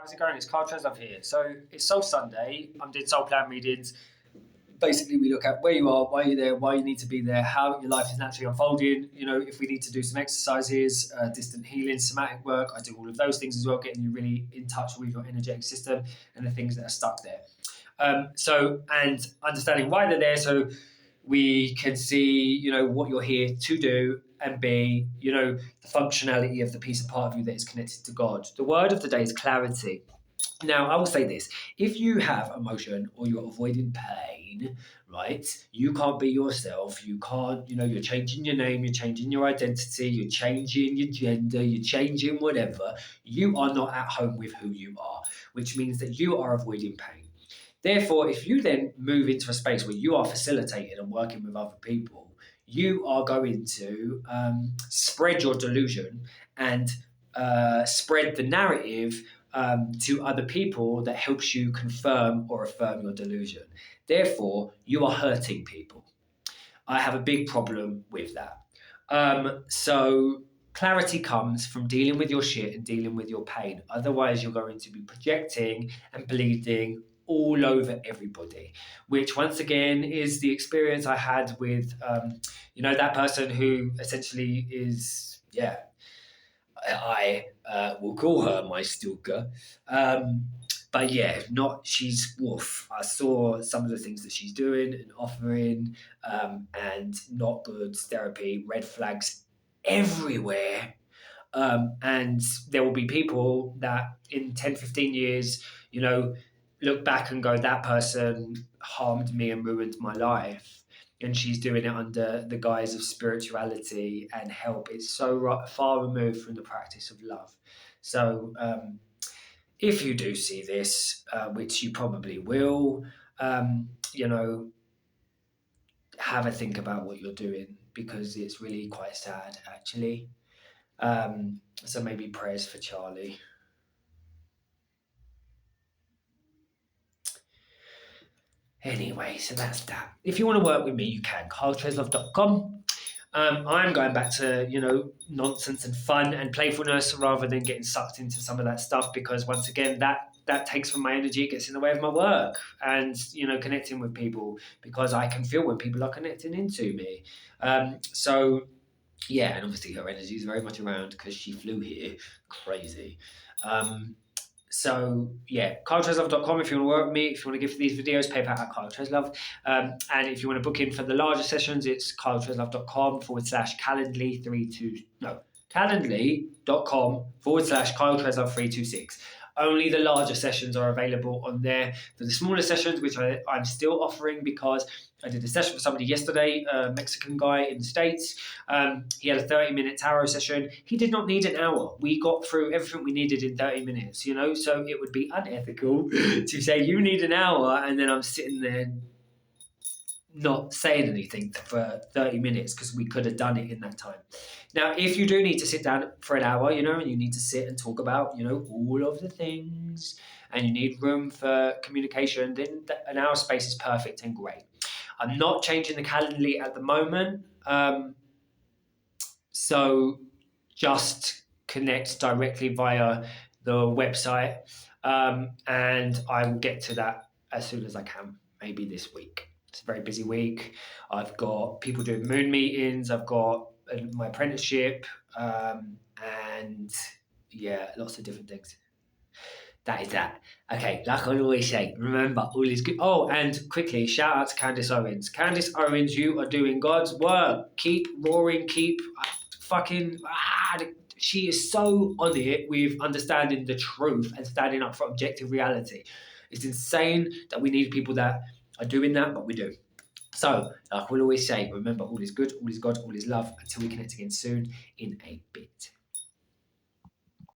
How's it going? It's Carl Treslove here. So it's Soul Sunday. I'm doing soul plan readings. Basically, we look at where you are, why you're there, why you need to be there, how your life is naturally unfolding. You know, if we need to do some exercises, distant healing, somatic work, I do all of those things as well, getting you really in touch with your energetic system and the things that are stuck there. And understanding why they're there, so we can see, what you're here to do, and be, the functionality of the piece of part of you that is connected to God. The word of the day is clarity. Now, I will say this: if you have emotion or you're avoiding pain, right, you can't be yourself. You can't, you're changing your name, you're changing your identity, you're changing your gender, you're changing whatever. You are not at home with who you are, which means that you are avoiding pain. Therefore, if you then move into a space where you are facilitating and working with other people, you are going to spread your delusion and spread the narrative to other people that helps you confirm or affirm your delusion. Therefore, you are hurting people. I have a big problem with that. So clarity comes from dealing with your shit and dealing with your pain. Otherwise, you're going to be projecting and bleeding all over everybody, which once again is the experience I had with, that person who essentially is, I will call her my stalker. But yeah, she's woof. I saw some of the things that she's doing and offering, and not good therapy, red flags everywhere. And there will be people that in 10, 15 years, look back and go, that person harmed me and ruined my life. And she's doing it under the guise of spirituality and help. It's so far removed from the practice of love. So if you do see this, which you probably will, have a think about what you're doing, because it's really quite sad, actually. So maybe prayers for Charlie. Anyway, so that's that. If you want to work with me, you can. carltreslove.com. I'm going back to, nonsense and fun and playfulness rather than getting sucked into some of that stuff, because once again, that takes from my energy, gets in the way of my work and, connecting with people, because I can feel when people are connecting into me. Yeah, and obviously her energy is very much around because she flew here. Crazy. So yeah, carltreslove.com if you want to work with me. If you want to give these videos, PayPal at carltreslove. And if you want to book in for the larger sessions, it's calendly.com/calendly.com/carltreslove326. Only the larger sessions are available on there. For the smaller sessions, which I'm still offering, because I did a session with somebody yesterday, a Mexican guy in the States. He had a 30-minute tarot session. He did not need an hour. We got through everything we needed in 30 minutes, so it would be unethical to say you need an hour and then I'm sitting there not saying anything for 30 minutes, because we could have done it in that time. Now, if you do need to sit down for an hour, and you need to sit and talk about, all of the things, and you need room for communication, then an hour space is perfect and great. I'm not changing the Calendly at the moment. So just connect directly via the website. And I will get to that as soon as I can, maybe this week. It's a very busy week. I've got people doing moon meetings. I've got my apprenticeship, and yeah, lots of different things. That is that. Okay, like I always say, remember, all is good. Oh, and quickly, shout out to Candice Owens. Candice Owens, you are doing God's work. Keep roaring, keep she is so on it with understanding the truth and standing up for objective reality. It's insane that we need people that are doing that, but we do. So, like we'll always say, remember, all is good, all is God, all is love, until we connect again soon in a bit.